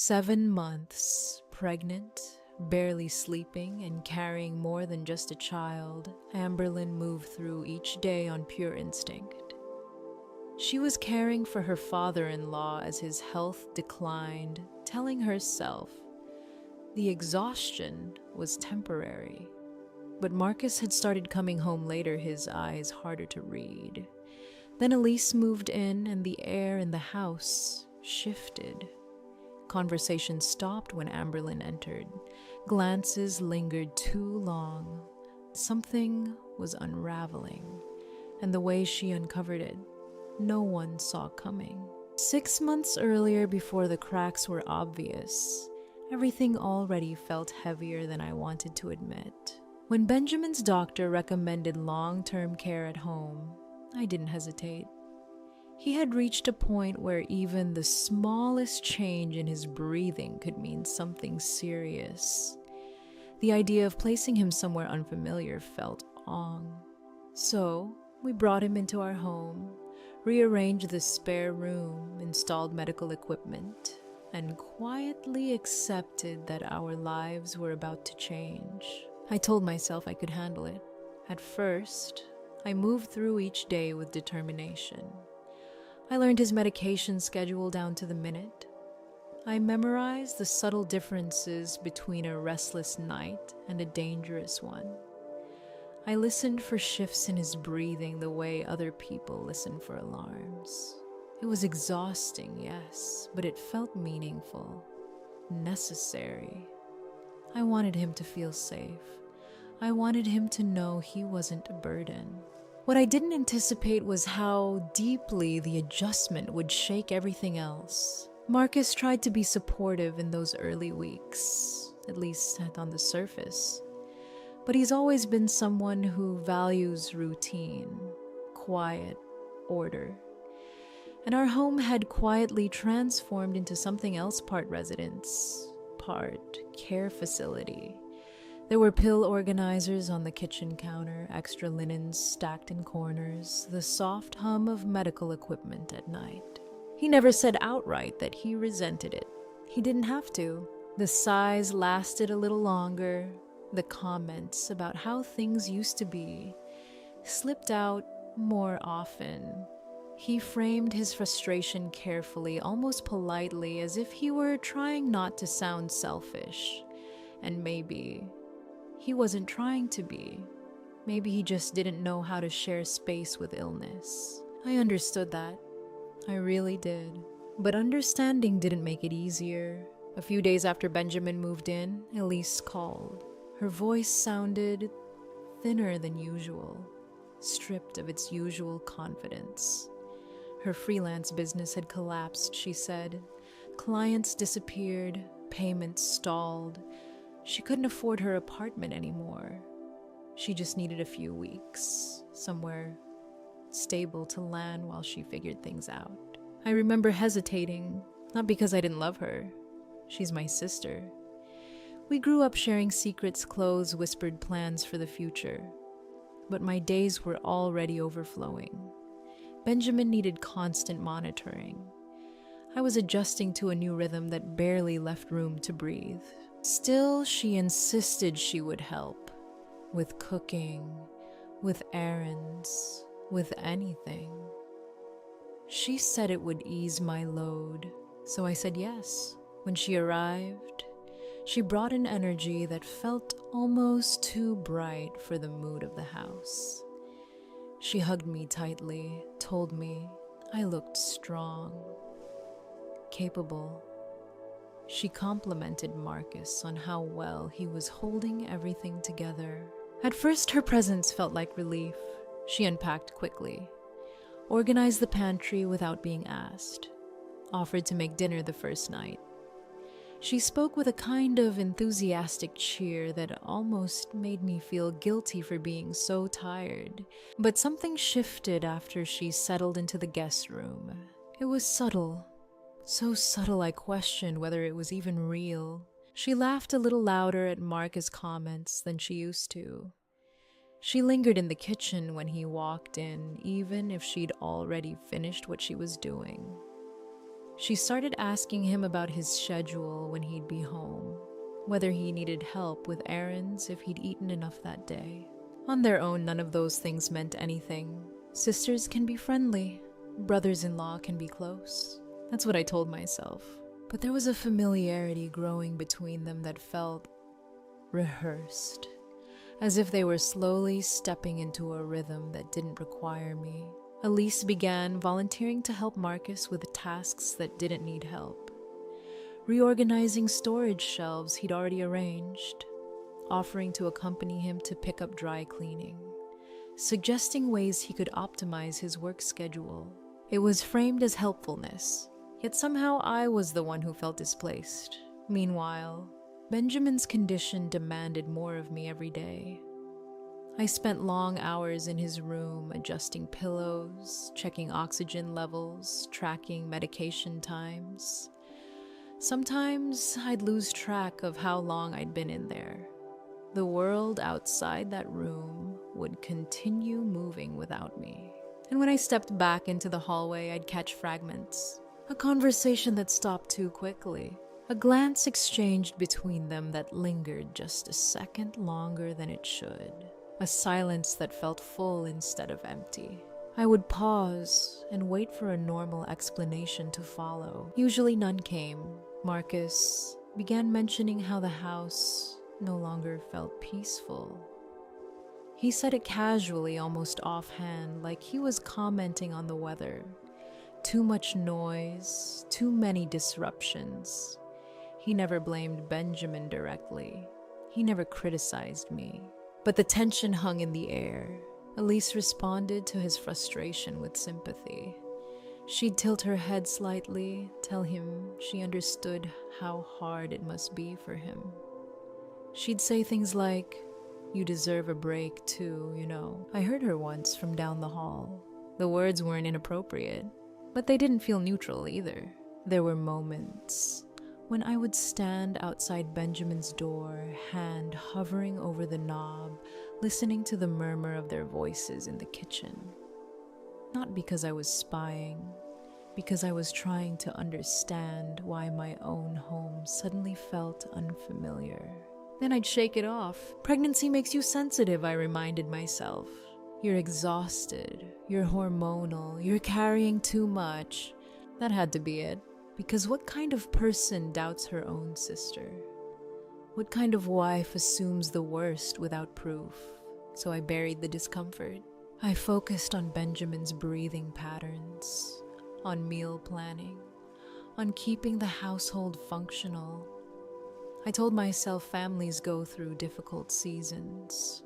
7 months, pregnant, barely sleeping, and carrying more than just a child, Amberlin moved through each day on pure instinct. She was caring for her father-in-law as his health declined, telling herself the exhaustion was temporary. But Marcus had started coming home later, his eyes harder to read. Then Elise moved in, and the air in the house shifted. Conversation stopped when Amberlin entered. Glances lingered too long. Something was unraveling, and the way she uncovered it, no one saw coming. 6 months earlier, before the cracks were obvious, everything already felt heavier than I wanted to admit. When Benjamin's doctor recommended long-term care at home, I didn't hesitate. He had reached a point where even the smallest change in his breathing could mean something serious. The idea of placing him somewhere unfamiliar felt wrong. So, we brought him into our home, rearranged the spare room, installed medical equipment, and quietly accepted that our lives were about to change. I told myself I could handle it. At first, I moved through each day with determination. I learned his medication schedule down to the minute. I memorized the subtle differences between a restless night and a dangerous one. I listened for shifts in his breathing the way other people listen for alarms. It was exhausting, yes, but it felt meaningful, necessary. I wanted him to feel safe. I wanted him to know he wasn't a burden. What I didn't anticipate was how deeply the adjustment would shake everything else. Marcus tried to be supportive in those early weeks, at least on the surface. But he's always been someone who values routine, quiet, order. And our home had quietly transformed into something else, part residence, part care facility. There were pill organizers on the kitchen counter, extra linens stacked in corners, the soft hum of medical equipment at night. He never said outright that he resented it. He didn't have to. The sighs lasted a little longer. The comments about how things used to be slipped out more often. He framed his frustration carefully, almost politely, as if he were trying not to sound selfish. And maybe he wasn't trying to be. Maybe he just didn't know how to share space with illness. I understood that. I really did. But understanding didn't make it easier. A few days after Benjamin moved in, Elise called. Her voice sounded thinner than usual, stripped of its usual confidence. Her freelance business had collapsed, she said. Clients disappeared, payments stalled. She couldn't afford her apartment anymore. She just needed a few weeks, somewhere stable to land while she figured things out. I remember hesitating, not because I didn't love her. She's my sister. We grew up sharing secrets, clothes, whispered plans for the future. But my days were already overflowing. Benjamin needed constant monitoring. I was adjusting to a new rhythm that barely left room to breathe. Still, she insisted she would help. With cooking, with errands, with anything. She said it would ease my load, so I said yes. When she arrived, she brought an energy that felt almost too bright for the mood of the house. She hugged me tightly, told me I looked strong, capable. She complimented Marcus on how well he was holding everything together. At first, her presence felt like relief. She unpacked quickly, organized the pantry without being asked, offered to make dinner the first night. She spoke with a kind of enthusiastic cheer that almost made me feel guilty for being so tired. But something shifted after she settled into the guest room. It was subtle. So subtle I questioned whether it was even real. She laughed a little louder at Marcus' comments than she used to. She lingered in the kitchen when he walked in, even if she'd already finished what she was doing. She started asking him about his schedule when he'd be home, whether he needed help with errands if he'd eaten enough that day. On their own, none of those things meant anything. Sisters can be friendly. Brothers-in-law can be close. That's what I told myself. But there was a familiarity growing between them that felt rehearsed, as if they were slowly stepping into a rhythm that didn't require me. Elise began volunteering to help Marcus with tasks that didn't need help, reorganizing storage shelves he'd already arranged, offering to accompany him to pick up dry cleaning, suggesting ways he could optimize his work schedule. It was framed as helpfulness, yet somehow I was the one who felt displaced. Meanwhile, Benjamin's condition demanded more of me every day. I spent long hours in his room adjusting pillows, checking oxygen levels, tracking medication times. Sometimes I'd lose track of how long I'd been in there. The world outside that room would continue moving without me. And when I stepped back into the hallway, I'd catch fragments. A conversation that stopped too quickly. A glance exchanged between them that lingered just a second longer than it should. A silence that felt full instead of empty. I would pause and wait for a normal explanation to follow. Usually none came. Marcus began mentioning how the house no longer felt peaceful. He said it casually, almost offhand, like he was commenting on the weather. Too much noise, too many disruptions. He never blamed Benjamin directly. He never criticized me. But the tension hung in the air. Elise responded to his frustration with sympathy. She'd tilt her head slightly, tell him she understood how hard it must be for him. She'd say things like, "You deserve a break too, you know." I heard her once from down the hall. The words weren't inappropriate, but they didn't feel neutral either. There were moments when I would stand outside Benjamin's door, hand hovering over the knob, listening to the murmur of their voices in the kitchen. Not because I was spying, because I was trying to understand why my own home suddenly felt unfamiliar. Then I'd shake it off. Pregnancy makes you sensitive, I reminded myself. You're exhausted, you're hormonal, you're carrying too much. That had to be it. Because what kind of person doubts her own sister? What kind of wife assumes the worst without proof? So I buried the discomfort. I focused on Benjamin's breathing patterns, on meal planning, on keeping the household functional. I told myself families go through difficult seasons,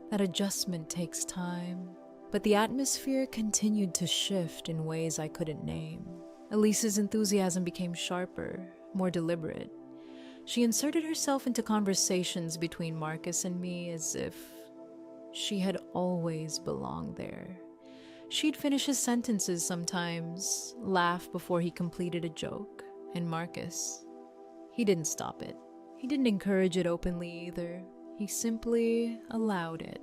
that adjustment takes time, but the atmosphere continued to shift in ways I couldn't name. Elise's enthusiasm became sharper, more deliberate. She inserted herself into conversations between Marcus and me as if she had always belonged there. She'd finish his sentences sometimes, laugh before he completed a joke, and Marcus, he didn't stop it. He didn't encourage it openly either. He simply allowed it.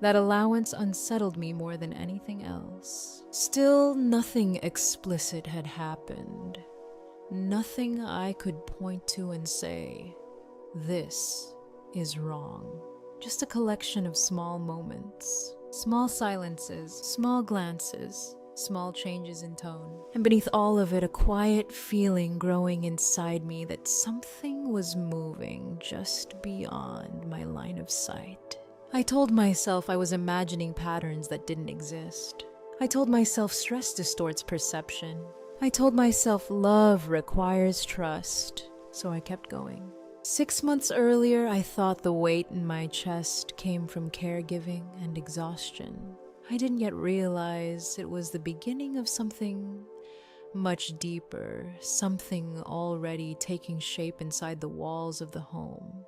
That allowance unsettled me more than anything else. Still, nothing explicit had happened. Nothing I could point to and say, "This is wrong." Just a collection of small moments, small silences, small glances, small changes in tone. And beneath all of it, a quiet feeling growing inside me that something was moving just beyond my line of sight. I told myself I was imagining patterns that didn't exist. I told myself stress distorts perception. I told myself love requires trust, so I kept going. 6 months earlier, I thought the weight in my chest came from caregiving and exhaustion. I didn't yet realize it was the beginning of something much deeper, something already taking shape inside the walls of the home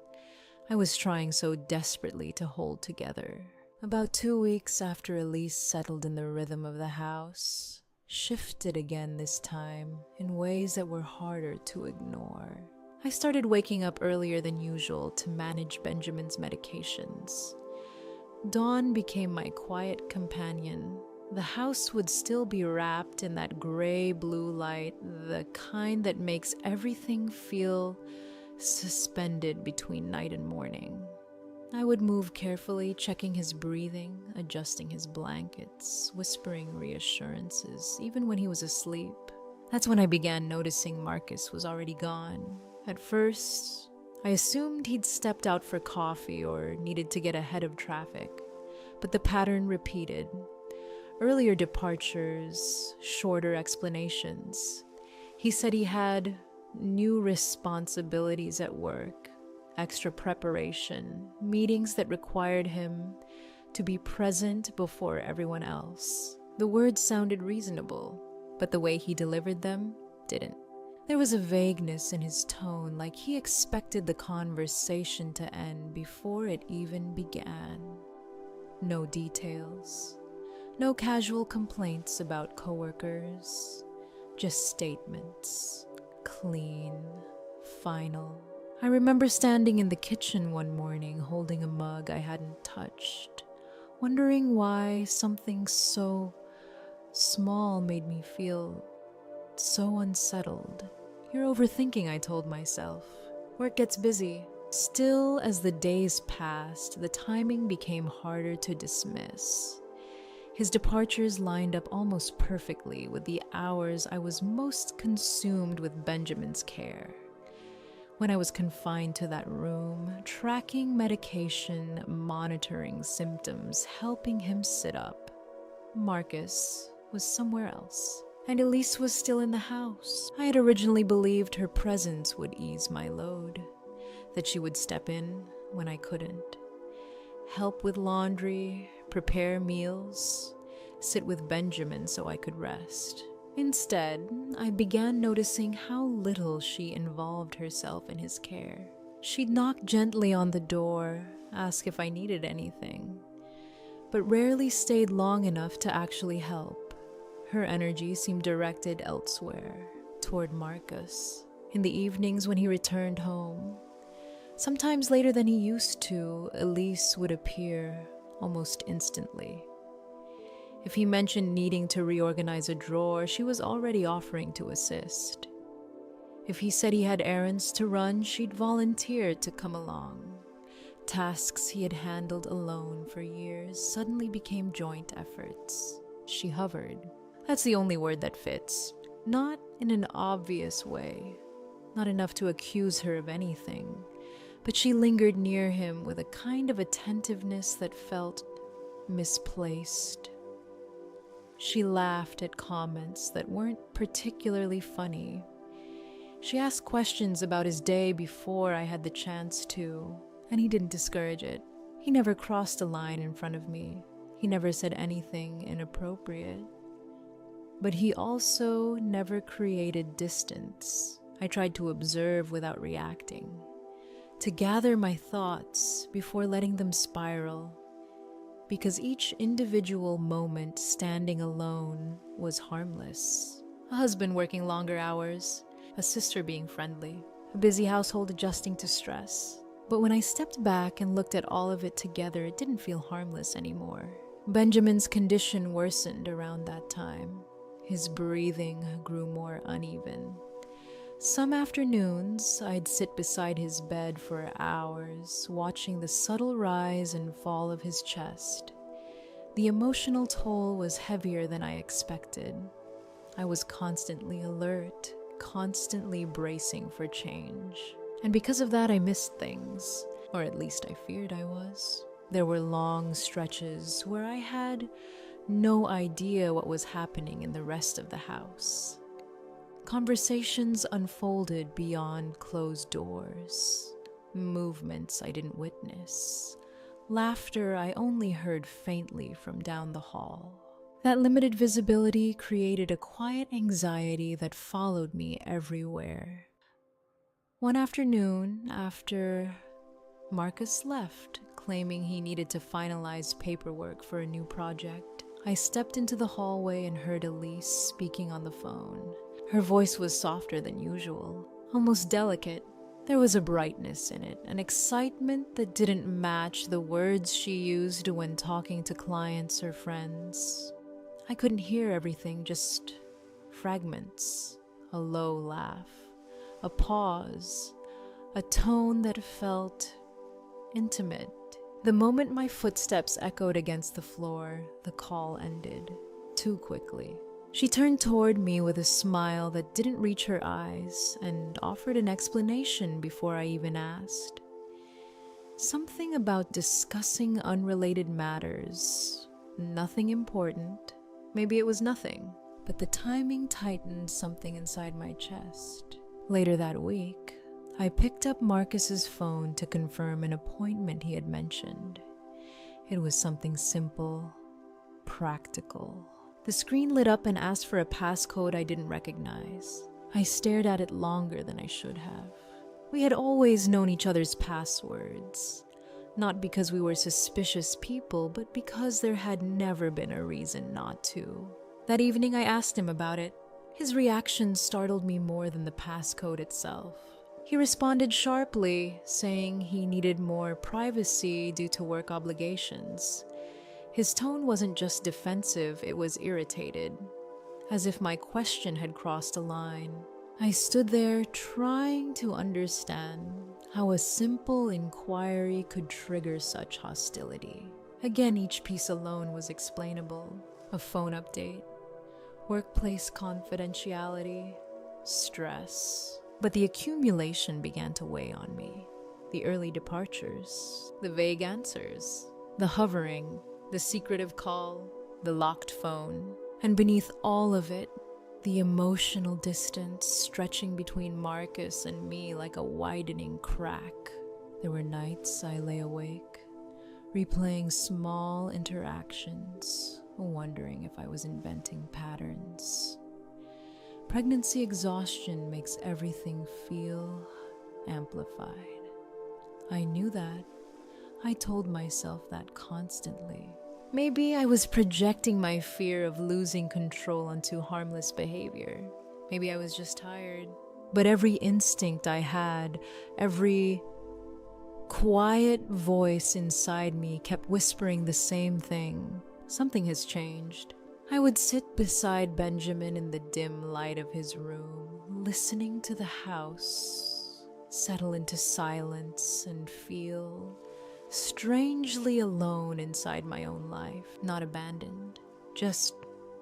I was trying so desperately to hold together. About 2 weeks after Elise settled in the rhythm of the house, shifted again this time in ways that were harder to ignore. I started waking up earlier than usual to manage Benjamin's medications. Dawn became my quiet companion, The house would still be wrapped in that gray-blue light, the kind that makes everything feel suspended between night and morning. I would move carefully, checking his breathing, adjusting his blankets, whispering reassurances, even when he was asleep. That's when I began noticing Marcus was already gone. At first, I assumed he'd stepped out for coffee or needed to get ahead of traffic, but the pattern repeated. Earlier departures, shorter explanations. He said he had new responsibilities at work, extra preparation, meetings that required him to be present before everyone else. The words sounded reasonable, but the way he delivered them didn't. There was a vagueness in his tone, like he expected the conversation to end before it even began. No details. No casual complaints about coworkers, just statements, clean, final. I remember standing in the kitchen one morning holding a mug I hadn't touched, wondering why something so small made me feel so unsettled. You're overthinking, I told myself. Work gets busy. Still, as the days passed, the timing became harder to dismiss. His departures lined up almost perfectly with the hours I was most consumed with Benjamin's care. When I was confined to that room, tracking medication, monitoring symptoms, helping him sit up, Marcus was somewhere else. And Elise was still in the house. I had originally believed her presence would ease my load, that she would step in when I couldn't, help with laundry, prepare meals, sit with Benjamin so I could rest. Instead, I began noticing how little she involved herself in his care. She'd knock gently on the door, ask if I needed anything, but rarely stayed long enough to actually help. Her energy seemed directed elsewhere, toward Marcus. In the evenings when he returned home, sometimes later than he used to, Elise would appear almost instantly. If he mentioned needing to reorganize a drawer, she was already offering to assist. If he said he had errands to run, she'd volunteer to come along. Tasks he had handled alone for years suddenly became joint efforts. She hovered. That's the only word that fits. Not in an obvious way. Not enough to accuse her of anything. But she lingered near him with a kind of attentiveness that felt misplaced. She laughed at comments that weren't particularly funny. She asked questions about his day before I had the chance to, and he didn't discourage it. He never crossed a line in front of me. He never said anything inappropriate. But he also never created distance. I tried to observe without reacting, to gather my thoughts before letting them spiral, because each individual moment standing alone was harmless. A husband working longer hours, a sister being friendly, a busy household adjusting to stress. But when I stepped back and looked at all of it together, it didn't feel harmless anymore. Benjamin's condition worsened around that time. His breathing grew more uneven. Some afternoons, I'd sit beside his bed for hours, watching the subtle rise and fall of his chest. The emotional toll was heavier than I expected. I was constantly alert, constantly bracing for change. And because of that, I missed things, or at least I feared I was. There were long stretches where I had no idea what was happening in the rest of the house. Conversations unfolded beyond closed doors. Movements I didn't witness. Laughter I only heard faintly from down the hall. That limited visibility created a quiet anxiety that followed me everywhere. One afternoon, after Marcus left, claiming he needed to finalize paperwork for a new project, I stepped into the hallway and heard Elise speaking on the phone. Her voice was softer than usual, almost delicate. There was a brightness in it, an excitement that didn't match the words she used when talking to clients or friends. I couldn't hear everything, just fragments, a low laugh, a pause, a tone that felt intimate. The moment my footsteps echoed against the floor, the call ended, too quickly. She turned toward me with a smile that didn't reach her eyes and offered an explanation before I even asked. Something about discussing unrelated matters. Nothing important. Maybe it was nothing, but the timing tightened something inside my chest. Later that week, I picked up Marcus's phone to confirm an appointment he had mentioned. It was something simple, practical. The screen lit up and asked for a passcode I didn't recognize. I stared at it longer than I should have. We had always known each other's passwords, not because we were suspicious people, but because there had never been a reason not to. That evening I asked him about it. His reaction startled me more than the passcode itself. He responded sharply, saying he needed more privacy due to work obligations. His tone wasn't just defensive, it was irritated, as if my question had crossed a line. I stood there trying to understand how a simple inquiry could trigger such hostility. Again, each piece alone was explainable. A phone update, workplace confidentiality, stress. But the accumulation began to weigh on me. The early departures, the vague answers, the hovering, the secretive call, the locked phone. And beneath all of it, the emotional distance stretching between Marcus and me like a widening crack. There were nights I lay awake, replaying small interactions, wondering if I was inventing patterns. Pregnancy exhaustion makes everything feel amplified. I knew that. I told myself that constantly. Maybe I was projecting my fear of losing control onto harmless behavior. Maybe I was just tired. But every instinct I had, every quiet voice inside me kept whispering the same thing. Something has changed. I would sit beside Benjamin in the dim light of his room, listening to the house settle into silence and feel strangely alone inside my own life, not abandoned, just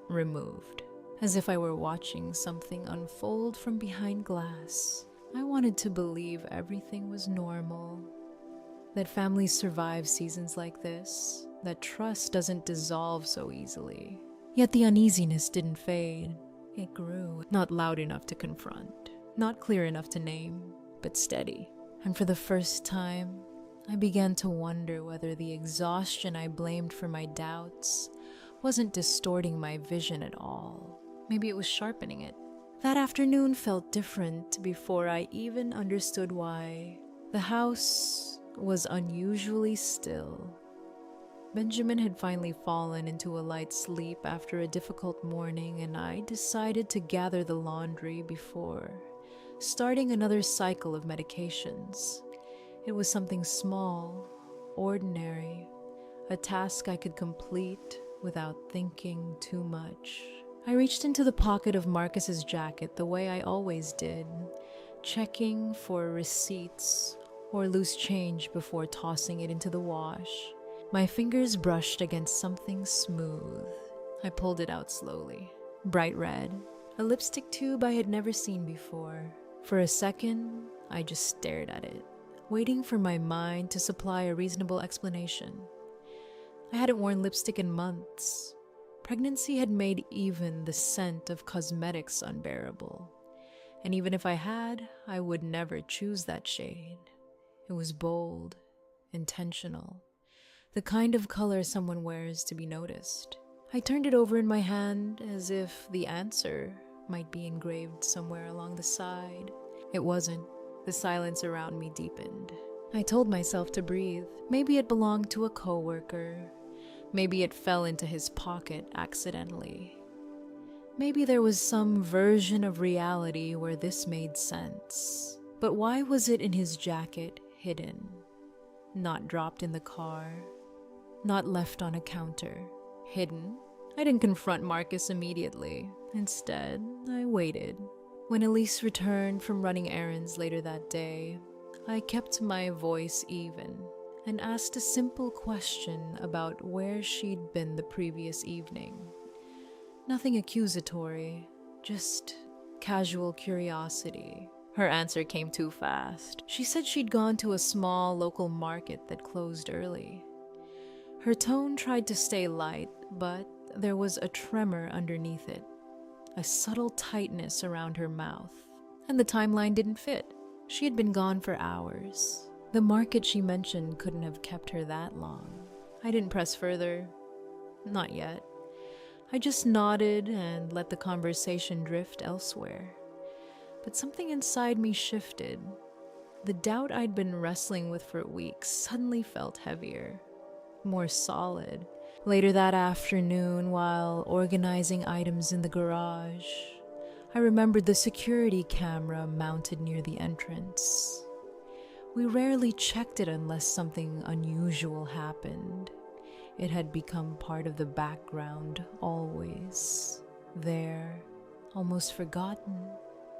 removed, as if I were watching something unfold from behind glass. I wanted to believe everything was normal, that families survive seasons like this, that trust doesn't dissolve so easily. Yet the uneasiness didn't fade. It grew, not loud enough to confront, not clear enough to name, but steady. And for the first time, I began to wonder whether the exhaustion I blamed for my doubts wasn't distorting my vision at all. Maybe it was sharpening it. That afternoon felt different before I even understood why. The house was unusually still. Benjamin had finally fallen into a light sleep after a difficult morning, and I decided to gather the laundry before starting another cycle of medications. It was something small, ordinary, a task I could complete without thinking too much. I reached into the pocket of Marcus's jacket the way I always did, checking for receipts or loose change before tossing it into the wash. My fingers brushed against something smooth. I pulled it out slowly. Bright red, a lipstick tube I had never seen before. For a second, I just stared at it, waiting for my mind to supply a reasonable explanation. I hadn't worn lipstick in months. Pregnancy had made even the scent of cosmetics unbearable. And even if I had, I would never choose that shade. It was bold, intentional, the kind of color someone wears to be noticed. I turned it over in my hand as if the answer might be engraved somewhere along the side. It wasn't. The silence around me deepened. I told myself to breathe. Maybe it belonged to a coworker. Maybe it fell into his pocket accidentally. Maybe there was some version of reality where this made sense. But why was it in his jacket, hidden? Not dropped in the car, not left on a counter. Hidden? I didn't confront Marcus immediately. Instead, I waited. When Elise returned from running errands later that day, I kept my voice even and asked a simple question about where she'd been the previous evening. Nothing accusatory, just casual curiosity. Her answer came too fast. She said she'd gone to a small local market that closed early. Her tone tried to stay light, but there was a tremor underneath it, a subtle tightness around her mouth, and the timeline didn't fit. She had been gone for hours. The market she mentioned couldn't have kept her that long. I didn't press further. Not yet. I just nodded and let the conversation drift elsewhere. But something inside me shifted. The doubt I'd been wrestling with for weeks suddenly felt heavier, more solid. Later that afternoon, while organizing items in the garage, I remembered the security camera mounted near the entrance. We rarely checked it unless something unusual happened. It had become part of the background, always there, almost forgotten.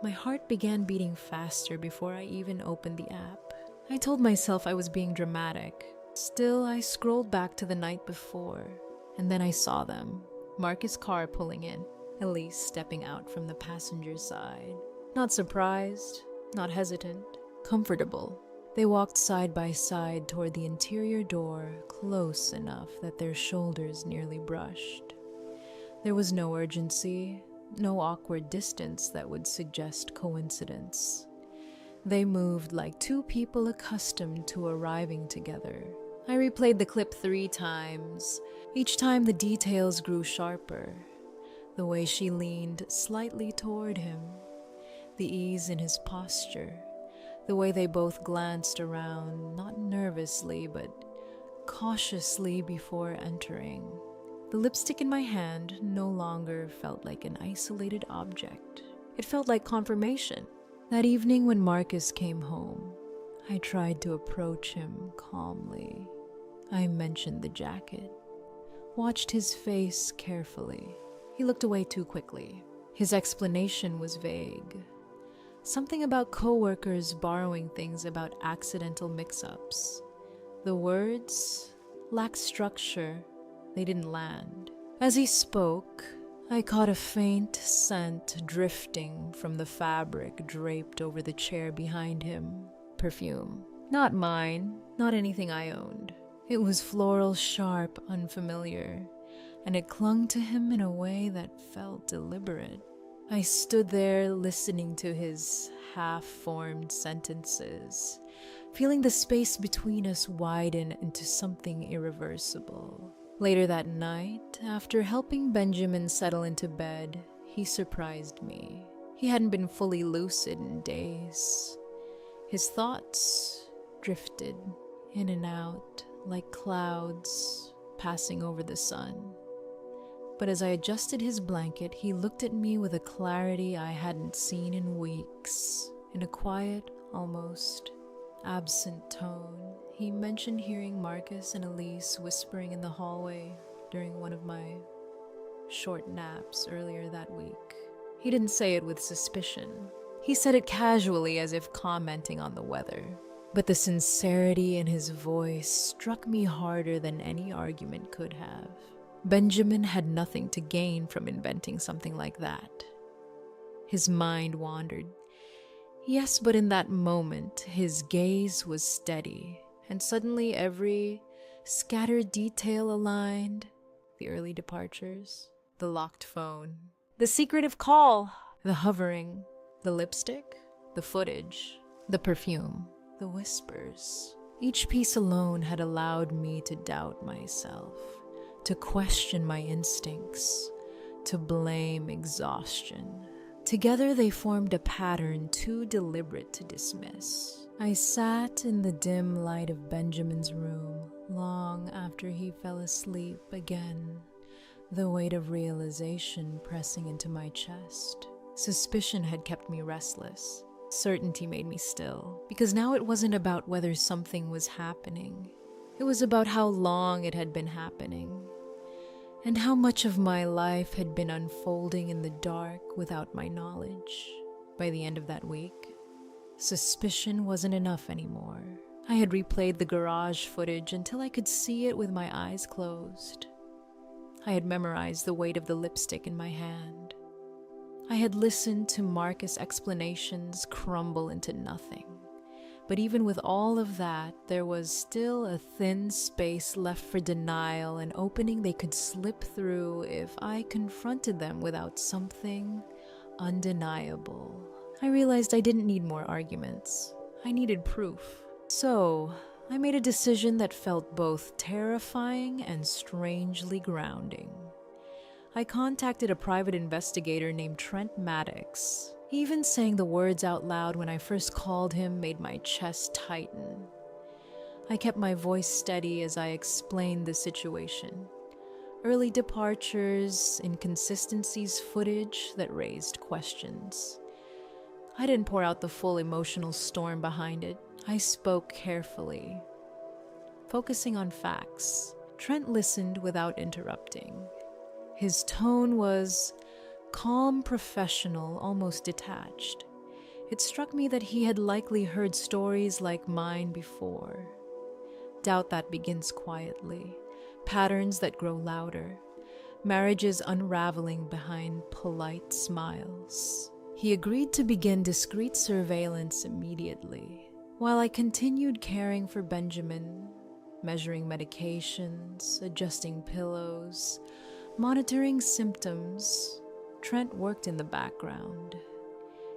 My heart began beating faster before I even opened the app. I told myself I was being dramatic. Still, I scrolled back to the night before, and then I saw them. Marcus' car pulling in, Elise stepping out from the passenger side. Not surprised, not hesitant, comfortable. They walked side by side toward the interior door, close enough that their shoulders nearly brushed. There was no urgency, no awkward distance that would suggest coincidence. They moved like two people accustomed to arriving together. I replayed the clip 3 times. Each time the details grew sharper. The way she leaned slightly toward him, the ease in his posture, the way they both glanced around, not nervously but cautiously before entering. The lipstick in my hand no longer felt like an isolated object. It felt like confirmation. That evening when Marcus came home, I tried to approach him calmly. I mentioned the jacket, watched his face carefully. He looked away too quickly. His explanation was vague. Something about coworkers borrowing things, about accidental mix-ups. The words lacked structure. They didn't land. As he spoke, I caught a faint scent drifting from the fabric draped over the chair behind him. Perfume. Not mine, not anything I owned. It was floral, sharp, unfamiliar, and it clung to him in a way that felt deliberate. I stood there listening to his half-formed sentences, feeling the space between us widen into something irreversible. Later that night, after helping Benjamin settle into bed, he surprised me. He hadn't been fully lucid in days. His thoughts drifted in and out like clouds passing over the sun. But as I adjusted his blanket, he looked at me with a clarity I hadn't seen in weeks. In a quiet, almost absent tone, he mentioned hearing Marcus and Elise whispering in the hallway during one of my short naps earlier that week. He didn't say it with suspicion. He said it casually, as if commenting on the weather. But the sincerity in his voice struck me harder than any argument could have. Benjamin had nothing to gain from inventing something like that. His mind wandered. Yes, but in that moment, his gaze was steady, and suddenly every scattered detail aligned. The early departures, the locked phone, the secretive call, the hovering, the lipstick, the footage, the perfume, the whispers. Each piece alone had allowed me to doubt myself, to question my instincts, to blame exhaustion. Together they formed a pattern too deliberate to dismiss. I sat in the dim light of Benjamin's room long after he fell asleep again, the weight of realization pressing into my chest. Suspicion had kept me restless. Certainty made me still, because now it wasn't about whether something was happening. It was about how long it had been happening. and how much of my life had been unfolding in the dark without my knowledge. By the end of that week, suspicion wasn't enough anymore. I had replayed the garage footage until I could see it with my eyes closed. I had memorized the weight of the lipstick in my hand. I had listened to Marcus' explanations crumble into nothing. But even with all of that, there was still a thin space left for denial, an opening they could slip through if I confronted them without something undeniable. I realized I didn't need more arguments. I needed proof. So, I made a decision that felt both terrifying and strangely grounding. I contacted a private investigator named Trent Maddox. Even saying the words out loud when I first called him made my chest tighten. I kept my voice steady as I explained the situation. Early departures, inconsistencies, footage that raised questions. I didn't pour out the full emotional storm behind it. I spoke carefully, focusing on facts. Trent listened without interrupting. His tone was calm, professional, almost detached. It struck me that he had likely heard stories like mine before. Doubt that begins quietly, patterns that grow louder, marriages unraveling behind polite smiles. He agreed to begin discreet surveillance immediately, while I continued caring for Benjamin, measuring medications, adjusting pillows, monitoring symptoms. Trent worked in the background.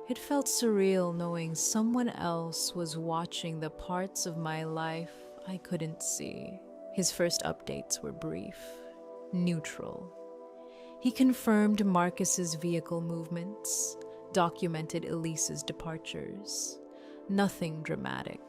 It felt surreal knowing someone else was watching the parts of my life I couldn't see. His first updates were brief, neutral. He confirmed Marcus's vehicle movements, documented Elise's departures. Nothing dramatic.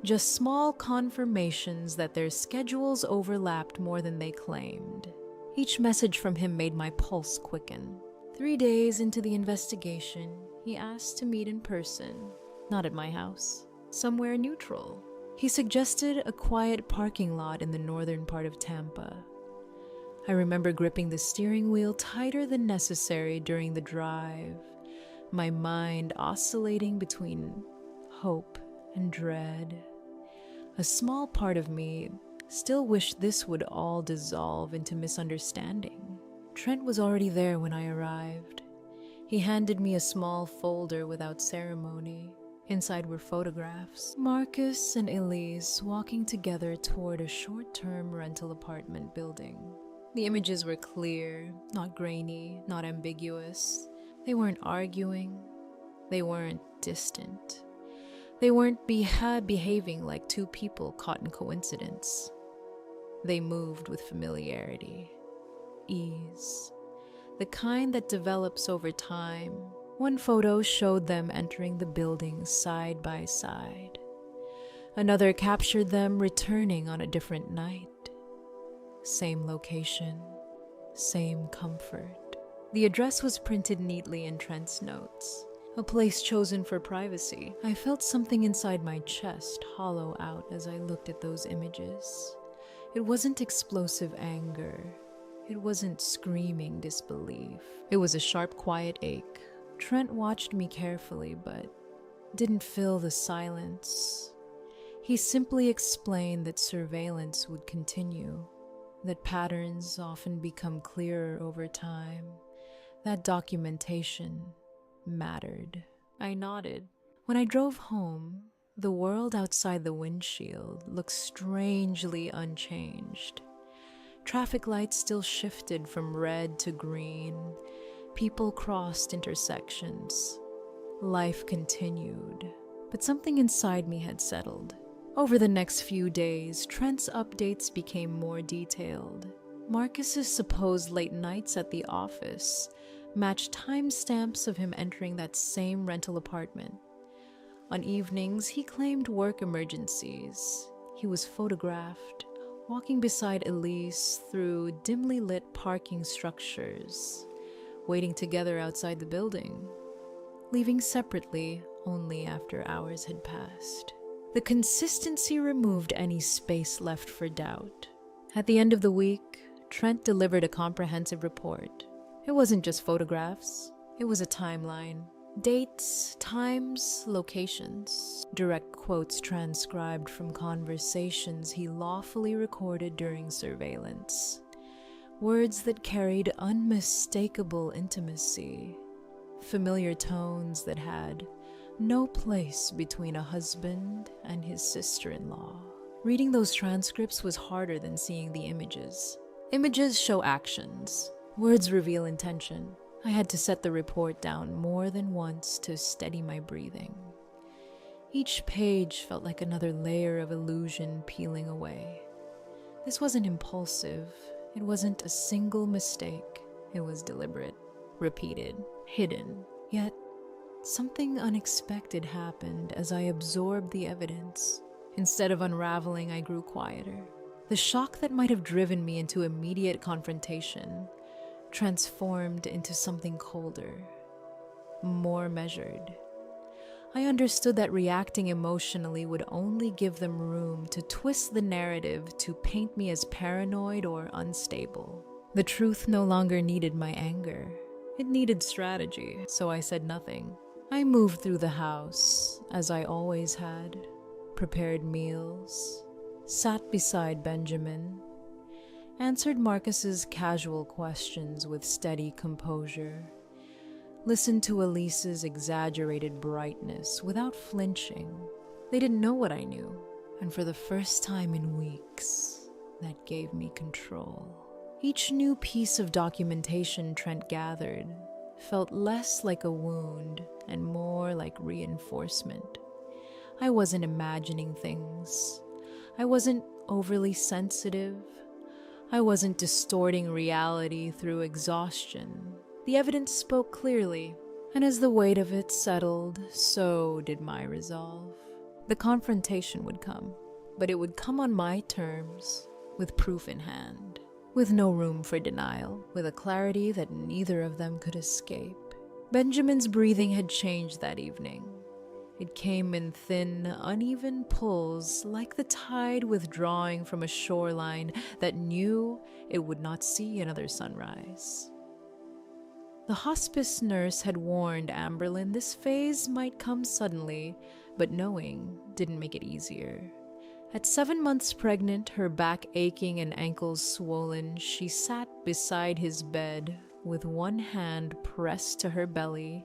Just small confirmations that their schedules overlapped more than they claimed. Each message from him made my pulse quicken. 3 days into the investigation, he asked to meet in person, not at my house, somewhere neutral. He suggested a quiet parking lot in the northern part of Tampa. I remember gripping the steering wheel tighter than necessary during the drive, my mind oscillating between hope and dread. A small part of me still wished this would all dissolve into misunderstanding. Trent was already there when I arrived. He handed me a small folder without ceremony. Inside were photographs. Marcus and Elise walking together toward a short-term rental apartment building. The images were clear, not grainy, not ambiguous. They weren't arguing. They weren't distant. They weren't behaving like two people caught in coincidence. They moved with familiarity, ease, the kind that develops over time. One photo showed them entering the building side by side. Another captured them returning on a different night. Same location, same comfort. The address was printed neatly in Trent's notes, a place chosen for privacy. I felt something inside my chest hollow out as I looked at those images. It wasn't explosive anger. It wasn't screaming disbelief. It was a sharp, quiet ache. Trent watched me carefully, but didn't fill the silence. He simply explained that surveillance would continue, that patterns often become clearer over time, that documentation mattered. I nodded. When I drove home, the world outside the windshield looked strangely unchanged. Traffic lights still shifted from red to green. People crossed intersections. Life continued, but something inside me had settled. Over the next few days, Trent's updates became more detailed. Marcus's supposed late nights at the office matched timestamps of him entering that same rental apartment. On evenings, he claimed work emergencies. He was photographed walking beside Elise through dimly lit parking structures, waiting together outside the building, leaving separately only after hours had passed. The consistency removed any space left for doubt. At the end of the week, Trent delivered a comprehensive report. It wasn't just photographs, it was a timeline. Dates, times, locations, direct quotes transcribed from conversations he lawfully recorded during surveillance. Words that carried unmistakable intimacy, familiar tones that had no place between a husband and his sister-in-law. Reading those transcripts was harder than seeing the images. Images show actions. Words reveal intention. I had to set the report down more than once to steady my breathing. Each page felt like another layer of illusion peeling away. This wasn't impulsive. It wasn't a single mistake. It was deliberate, repeated, hidden. Yet, something unexpected happened as I absorbed the evidence. Instead of unraveling, I grew quieter. The shock that might have driven me into immediate confrontation transformed into something colder, more measured. I understood that reacting emotionally would only give them room to twist the narrative to paint me as paranoid or unstable. The truth no longer needed my anger. It needed strategy, so I said nothing. I moved through the house, as I always had, prepared meals, sat beside Benjamin, answered Marcus's casual questions with steady composure, listened to Elise's exaggerated brightness without flinching. They didn't know what I knew, and for the first time in weeks, that gave me control. Each new piece of documentation Trent gathered felt less like a wound and more like reinforcement. I wasn't imagining things. I wasn't overly sensitive. I wasn't distorting reality through exhaustion. The evidence spoke clearly, and as the weight of it settled, so did my resolve. The confrontation would come, but it would come on my terms, with proof in hand, with no room for denial, with a clarity that neither of them could escape. Benjamin's breathing had changed that evening. It came in thin, uneven pulls, like the tide withdrawing from a shoreline that knew it would not see another sunrise. The hospice nurse had warned Amberlin this phase might come suddenly, but knowing didn't make it easier. At 7 months pregnant, her back aching and ankles swollen, she sat beside his bed with one hand pressed to her belly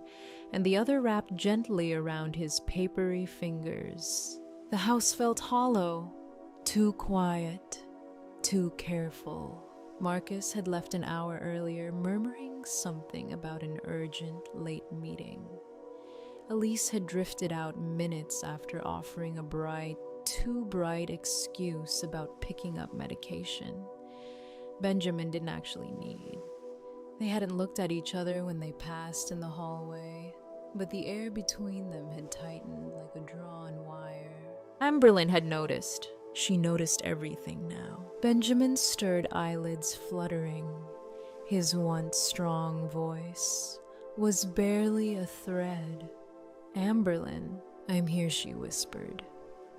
and the other wrapped gently around his papery fingers. The house felt hollow, too quiet, too careful. Marcus had left an hour earlier, murmuring something about an urgent late meeting. Elise had drifted out minutes after offering a too bright excuse about picking up medication Benjamin didn't actually need. They hadn't looked at each other when they passed in the hallway, but the air between them had tightened like a drawn wire. Amberlin had noticed. She noticed everything now. Benjamin's stirred eyelids fluttering. His once strong voice was barely a thread. "Amberlin, I'm here," she whispered,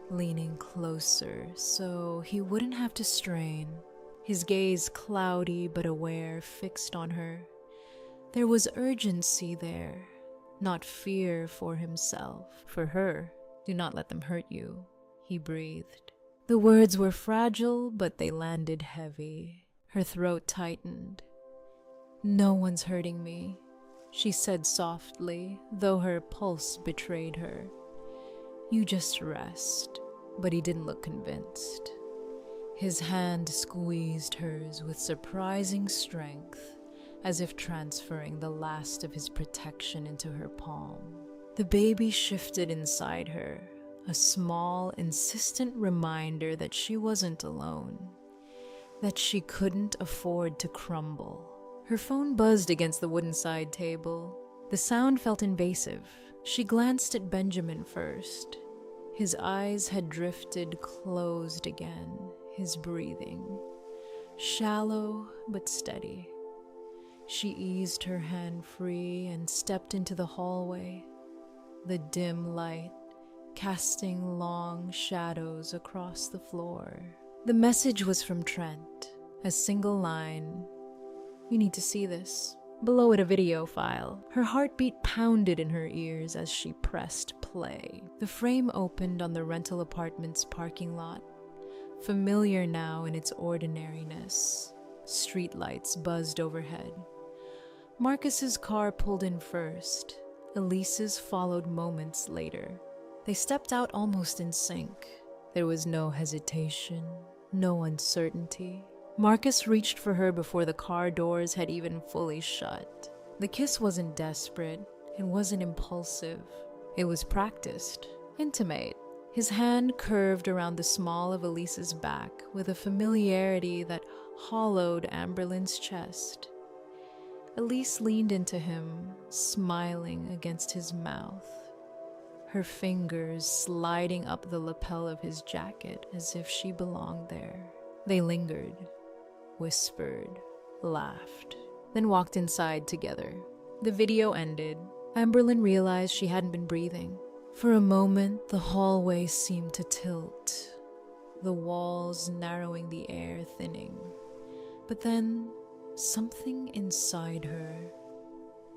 leaning closer so he wouldn't have to strain. His gaze cloudy but aware, fixed on her. There was urgency there, not fear for himself, for her. "Do not let them hurt you," he breathed. The words were fragile, but they landed heavy. Her throat tightened. "No one's hurting me," she said softly, though her pulse betrayed her. "You just rest." But he didn't look convinced. His hand squeezed hers with surprising strength, as if transferring the last of his protection into her palm. The baby shifted inside her, a small, insistent reminder that she wasn't alone, that she couldn't afford to crumble. Her phone buzzed against the wooden side table. The sound felt invasive. She glanced at Benjamin first. His eyes had drifted closed again, his breathing shallow but steady. She eased her hand free and stepped into the hallway, the dim light casting long shadows across the floor. The message was from Trent, A single line. "You need to see this." Below it, a video file. Her heartbeat pounded in her ears as she pressed play. The frame opened on the rental apartment's parking lot, familiar now in its ordinariness. Streetlights buzzed overhead. Marcus's car pulled in first. Elise's followed moments later. They stepped out almost in sync. There was no hesitation, no uncertainty. Marcus reached for her before the car doors had even fully shut. The kiss wasn't desperate. It wasn't impulsive. It was practiced, intimate. His hand curved around the small of Elise's back with a familiarity that hollowed Amberlin's chest. Elise leaned into him, smiling against his mouth, her fingers sliding up the lapel of his jacket as if she belonged there. They lingered, whispered, laughed, then walked inside together. The video ended. Amberlin realized she hadn't been breathing. For a moment, the hallway seemed to tilt, the walls narrowing, the air thinning. But then, something inside her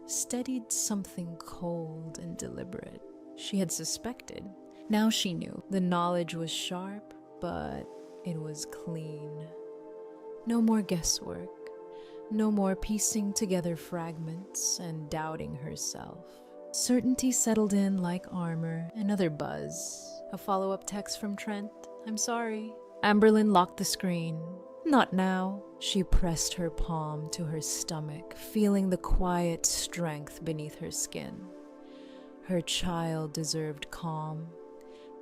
steadied something cold and deliberate. She had suspected. Now she knew. The knowledge was sharp, but it was clean. No more guesswork. No more piecing together fragments and doubting herself. Certainty settled in like armor. Another buzz. A follow-up text from Trent. "I'm sorry." Amberlin locked the screen. "Not now." She pressed her palm to her stomach, feeling the quiet strength beneath her skin. Her child deserved calm.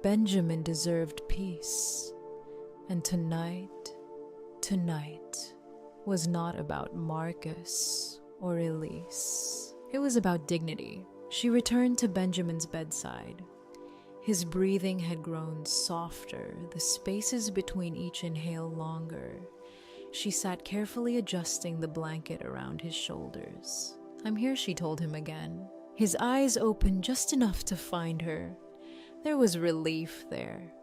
Benjamin deserved peace. And tonight was not about Marcus or Elise. It was about dignity. She returned to Benjamin's bedside. His breathing had grown softer, the spaces between each inhale longer. She sat carefully adjusting the blanket around his shoulders. "I'm here," she told him again. His eyes opened just enough to find her. There was relief there.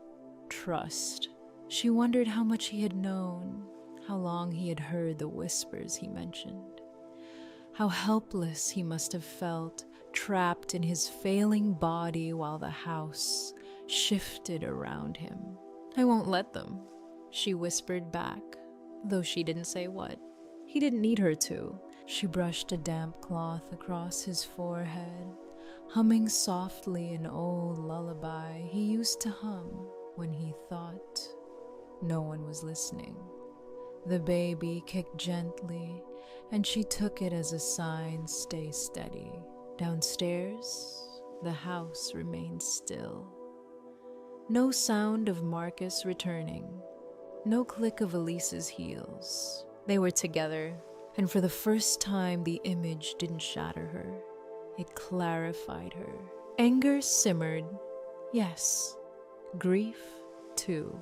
Trust. She wondered how much he had known, how long he had heard the whispers he mentioned. How helpless he must have felt, trapped in his failing body while the house shifted around him. "I won't let them," she whispered back, though she didn't say what. He didn't need her to. She brushed a damp cloth across his forehead, humming softly an old lullaby he used to hum when he thought no one was listening. The baby kicked gently, and she took it as a sign, "Stay steady." Downstairs, the house remained still. No sound of Marcus returning. No click of Elise's heels. They were together, and for the first time the image didn't shatter her. It clarified her. Anger simmered, yes. Grief, too.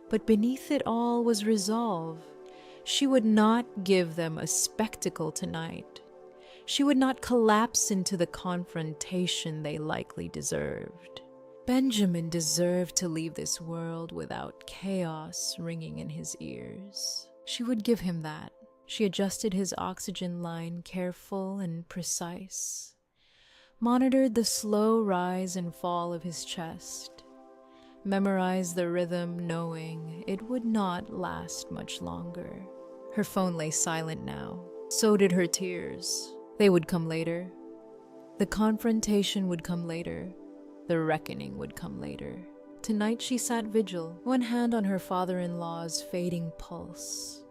But beneath it all was resolve. She would not give them a spectacle tonight. She would not collapse into the confrontation they likely deserved. Benjamin deserved to leave this world without chaos ringing in his ears. She would give him that. She adjusted his oxygen line, careful and precise. Monitored the slow rise and fall of his chest. Memorized the rhythm, knowing it would not last much longer. Her phone lay silent now. So did her tears. They would come later. The confrontation would come later. The reckoning would come later. Tonight she sat vigil, one hand on her father-in-law's fading pulse,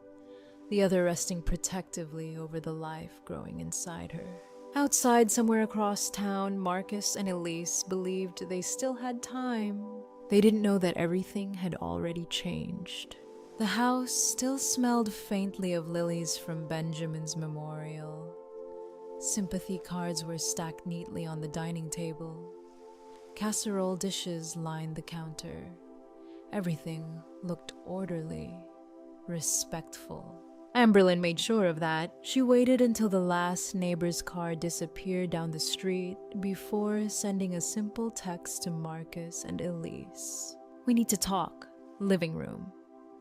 the other resting protectively over the life growing inside her. Outside, somewhere across town, Marcus and Elise believed they still had time. They didn't know that everything had already changed. The house still smelled faintly of lilies from Benjamin's memorial. Sympathy cards were stacked neatly on the dining table. Casserole dishes lined the counter. Everything looked orderly, respectful. Amberlin made sure of that. She waited until the last neighbor's car disappeared down the street before sending a simple text to Marcus and Elise. "We need to talk. Living room.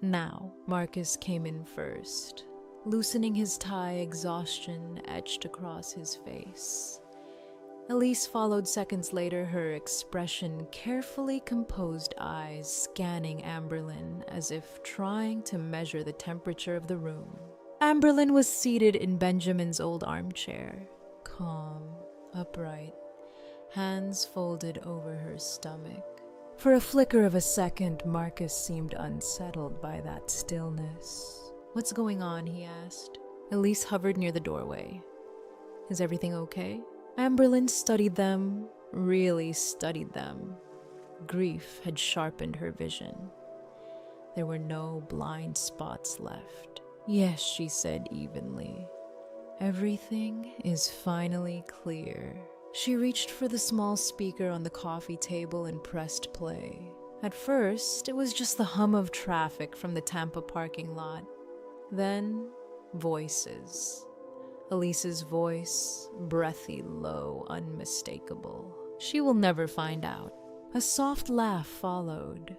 Now, Marcus came in first. Loosening his tie, exhaustion etched across his face. Elise followed seconds later, her expression carefully composed eyes scanning Amberlin as if trying to measure the temperature of the room. Amberlin was seated in Benjamin's old armchair, calm, upright, hands folded over her stomach. For a flicker of a second, Marcus seemed unsettled by that stillness. "What's going on?" he asked. Elise hovered near the doorway. "Is everything okay?" Amberlin studied them, really studied them. Grief had sharpened her vision. There were no blind spots left. "Yes," she said evenly. "Everything is finally clear." She reached for the small speaker on the coffee table and pressed play. At first, it was just the hum of traffic from the Tampa parking lot. Then, voices. Elise's voice, breathy, low, unmistakable. "She will never find out." A soft laugh followed.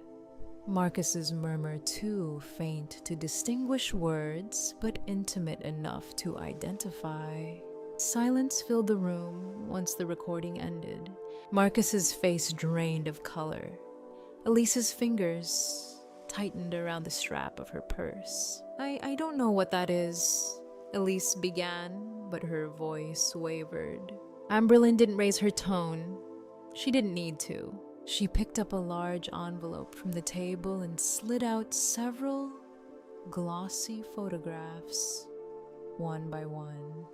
Marcus's murmur, too faint to distinguish words, but intimate enough to identify. Silence filled the room once the recording ended. Marcus's face drained of color. Elise's fingers tightened around the strap of her purse. I don't know what that is," Elise began, but her voice wavered. Amberlin didn't raise her tone. She didn't need to. She picked up a large envelope from the table and slid out several glossy photographs, one by one.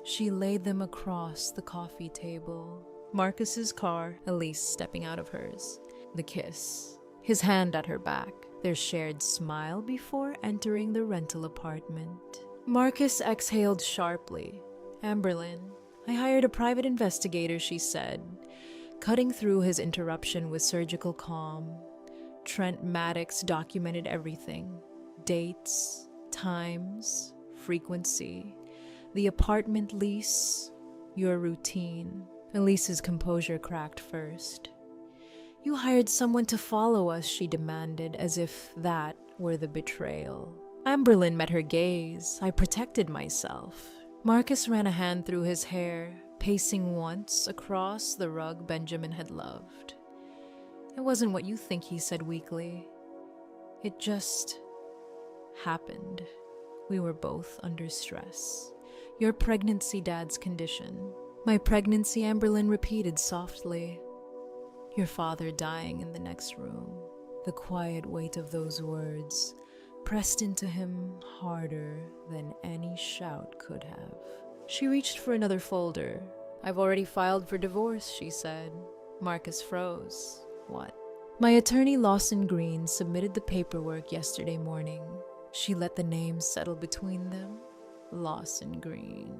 She laid them across the coffee table. Marcus's car, Elise stepping out of hers. The kiss. His hand at her back. Their shared smile before entering the rental apartment. Marcus exhaled sharply. "Amberlin, I hired a private investigator," she said, cutting through his interruption with surgical calm. "Trent Maddox documented everything. Dates, times, frequency, the apartment lease, your routine." Elise's composure cracked first. "You hired someone to follow us," she demanded, as if that were the betrayal. Amberlin met her gaze. "I protected myself." Marcus ran a hand through his hair, pacing once across the rug Benjamin had loved. "It wasn't what you think," he said weakly. "It just happened. We were both under stress. Your pregnancy, Dad's condition." "My pregnancy," Amberlin repeated softly. "Your father dying in the next room." The quiet weight of those words pressed into him harder than any shout could have. She reached for another folder. "I've already filed for divorce," she said. Marcus froze. "What?" "My attorney, Lawson Green, submitted the paperwork yesterday morning." She let the names settle between them. Lawson Green.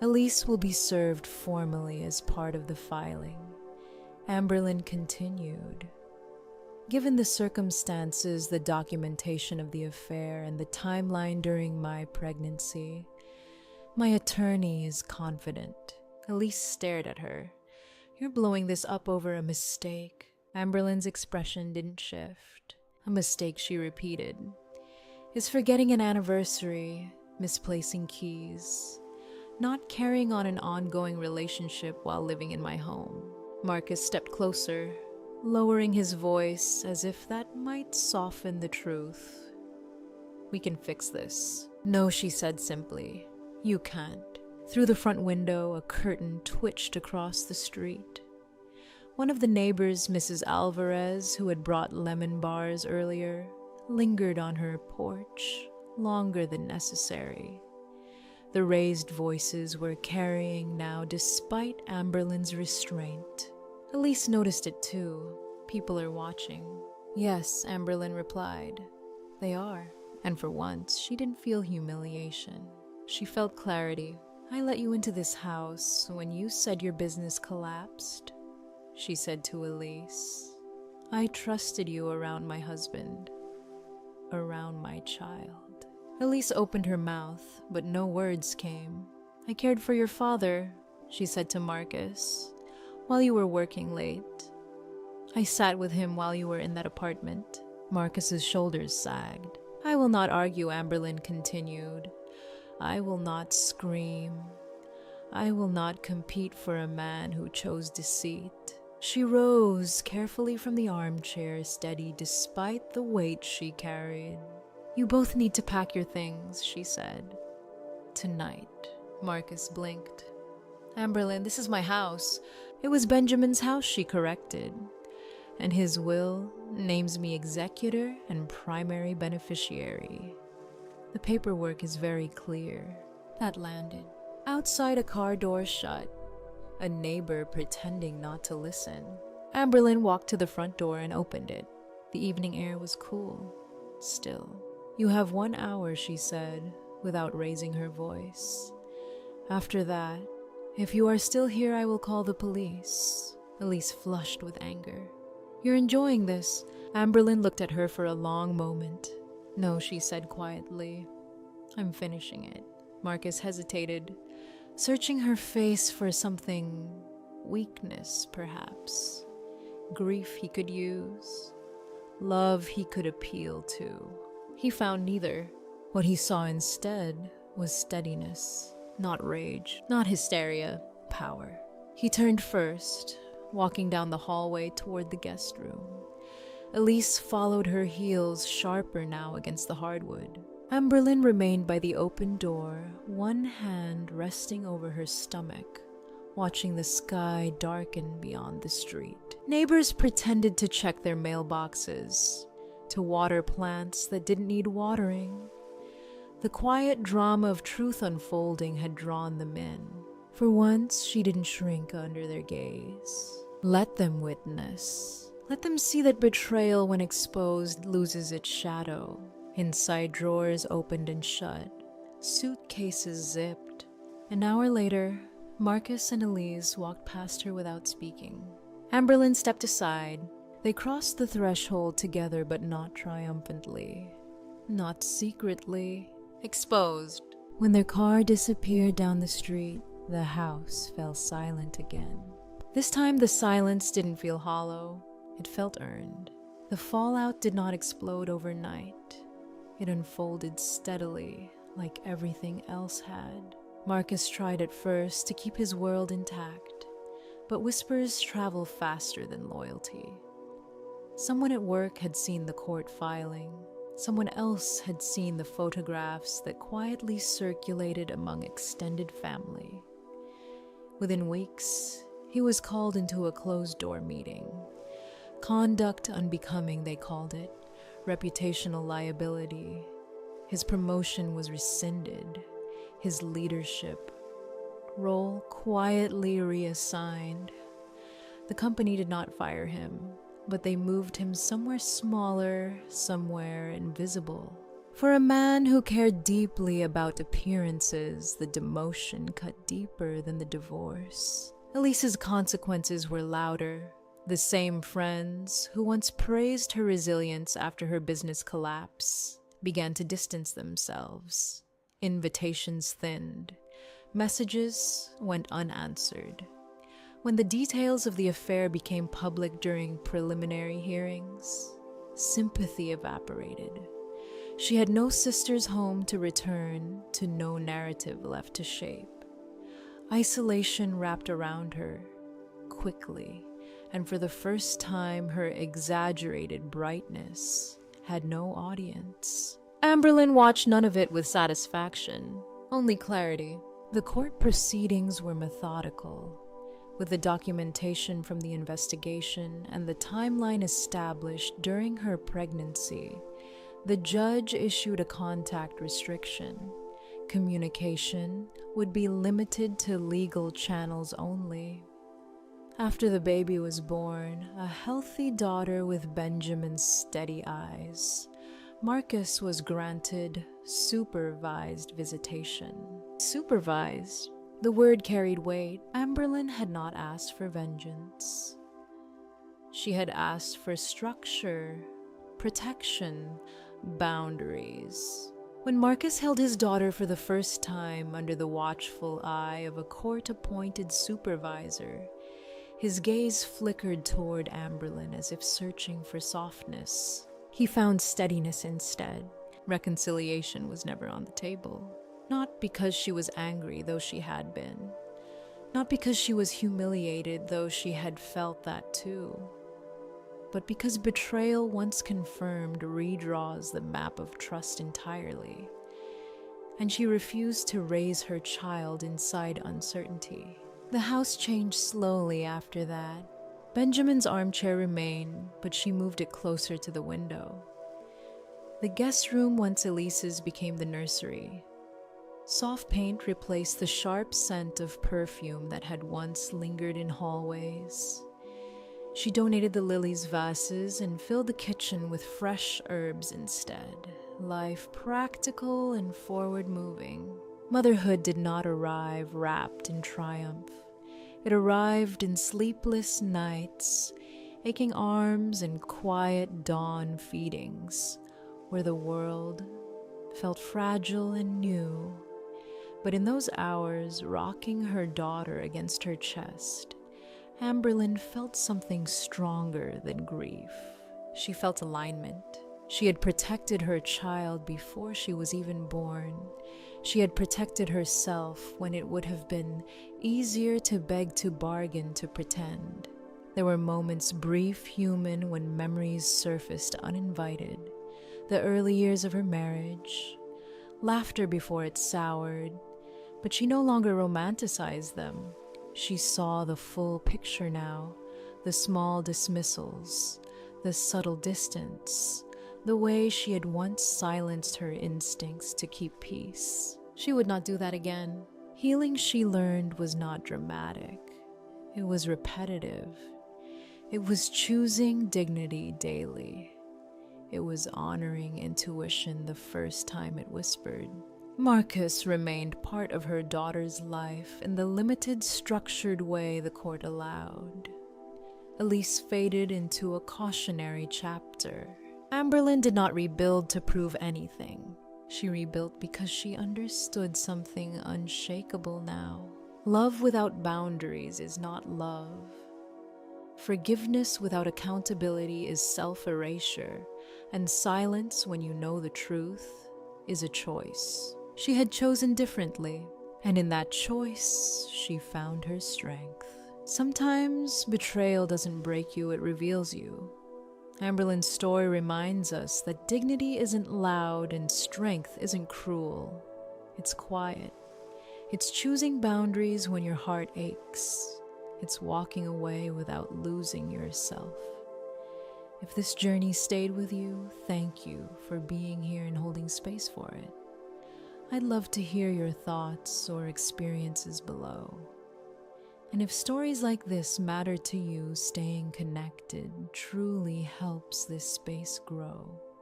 "Elise will be served formally as part of the filing." Amberlin continued. "Given the circumstances, the documentation of the affair, and the timeline during my pregnancy, my attorney is confident." Elise stared at her. "You're blowing this up over a mistake." Amberlin's expression didn't shift. "A mistake," she repeated, "is forgetting an anniversary, misplacing keys, not carrying on an ongoing relationship while living in my home." Marcus stepped closer, lowering his voice as if that might soften the truth. "We can fix this." "No," she said simply. "You can't." Through the front window, a curtain twitched across the street. One of the neighbors, Mrs. Alvarez, who had brought lemon bars earlier, lingered on her porch longer than necessary. The raised voices were carrying now despite Amberlin's restraint. Elise noticed it too. People are watching. "Yes," Amberlin replied. "They are." And for once, she didn't feel humiliation. She felt clarity. "I let you into this house when you said your business collapsed," she said to Elise. "I trusted you around my husband, around my child." Elise opened her mouth, but no words came. "I cared for your father," she said to Marcus, "while you were working late. I sat with him while you were in that apartment." Marcus's shoulders sagged. I will not argue, Amberlin continued. I will not scream. I will not compete for a man who chose deceit. She rose carefully from the armchair, steady despite the weight she carried. You both need to pack your things, she said. Tonight, Marcus blinked. Amberlin, this is my house. It was Benjamin's house, she corrected. And his will names me executor and primary beneficiary. The paperwork is very clear. That landed. Outside, a car door shut. A neighbor pretending not to listen. Amberlin walked to the front door and opened it. The evening air was cool. Still. You have 1 hour, she said, without raising her voice. After that, if you are still here, I will call the police. Elise flushed with anger. You're enjoying this. Amberlin looked at her for a long moment. No, she said quietly. I'm finishing it. Marcus hesitated, searching her face for something, weakness perhaps, grief he could use, love he could appeal to. He found neither. What he saw instead was steadiness, not rage, not hysteria, power. He turned first, walking down the hallway toward the guest room. Elise followed her heels sharper now against the hardwood. Amberlin remained by the open door, one hand resting over her stomach, watching the sky darken beyond the street. Neighbors pretended to check their mailboxes, to water plants that didn't need watering. The quiet drama of truth unfolding had drawn them in. For once, she didn't shrink under their gaze. Let them witness. Let them see that betrayal, when exposed, loses its shadow. Inside drawers opened and shut, suitcases zipped. An hour later, Marcus and Elise walked past her without speaking. Amberlin stepped aside. They crossed the threshold together, but not triumphantly, not secretly. Exposed. When their car disappeared down the street, the house fell silent again. This time the silence didn't feel hollow. It felt earned. The fallout did not explode overnight. It unfolded steadily, like everything else had. Marcus tried at first to keep his world intact, but whispers travel faster than loyalty. Someone at work had seen the court filing. Someone else had seen the photographs that quietly circulated among extended family. Within weeks, he was called into a closed-door meeting. Conduct unbecoming, they called it. Reputational liability. His promotion was rescinded. His leadership role quietly reassigned. The company did not fire him, but they moved him somewhere smaller, somewhere invisible. For a man who cared deeply about appearances, the demotion cut deeper than the divorce. Elise's consequences were louder. The same friends who once praised her resilience after her business collapse began to distance themselves. Invitations thinned. Messages went unanswered. When the details of the affair became public during preliminary hearings, sympathy evaporated. She had no sister's home to return to, no narrative left to shape. Isolation wrapped around her quickly, and for the first time her exaggerated brightness had no audience. Amberlin watched none of it with satisfaction, only clarity. The court proceedings were methodical, with the documentation from the investigation and the timeline established during her pregnancy. The judge issued a contact restriction. Communication would be limited to legal channels only. After the baby was born, a healthy daughter with Benjamin's steady eyes, Marcus was granted supervised visitation. Supervised? The word carried weight. Amberlin had not asked for vengeance. She had asked for structure, protection, boundaries. When Marcus held his daughter for the first time under the watchful eye of a court-appointed supervisor, his gaze flickered toward Amberlin as if searching for softness. He found steadiness instead. Reconciliation was never on the table. Not because she was angry, though she had been. Not because she was humiliated, though she had felt that too. But because betrayal, once confirmed, redraws the map of trust entirely. And she refused to raise her child inside uncertainty. The house changed slowly after that. Benjamin's armchair remained, but she moved it closer to the window. The guest room, once Elise's, became the nursery. Soft paint replaced the sharp scent of perfume that had once lingered in hallways. She donated the lilies vases and filled the kitchen with fresh herbs instead. Life practical and forward-moving. Motherhood did not arrive wrapped in triumph. It arrived in sleepless nights, aching arms, and quiet dawn feedings, where the world felt fragile and new. But in those hours, rocking her daughter against her chest, Amberlin felt something stronger than grief. She felt alignment. She had protected her child before she was even born. She had protected herself when it would have been easier to beg to bargain to pretend. There were moments, brief, human, when memories surfaced uninvited. The early years of her marriage, laughter before it soured, but she no longer romanticized them. She saw the full picture now, the small dismissals, the subtle distance, the way she had once silenced her instincts to keep peace. She would not do that again. Healing, she learned, was not dramatic. It was repetitive. It was choosing dignity daily. It was honoring intuition the first time it whispered. Marcus remained part of her daughter's life in the limited, structured way the court allowed. Elise faded into a cautionary chapter. Amberlin did not rebuild to prove anything. She rebuilt because she understood something unshakable now. Love without boundaries is not love. Forgiveness without accountability is self-erasure, and silence when you know the truth is a choice. She had chosen differently, and in that choice, she found her strength. Sometimes betrayal doesn't break you, it reveals you. Amberlin's story reminds us that dignity isn't loud and strength isn't cruel. It's quiet. It's choosing boundaries when your heart aches. It's walking away without losing yourself. If this journey stayed with you, thank you for being here and holding space for it. I'd love to hear your thoughts or experiences below. And if stories like this matter to you, staying connected truly helps this space grow.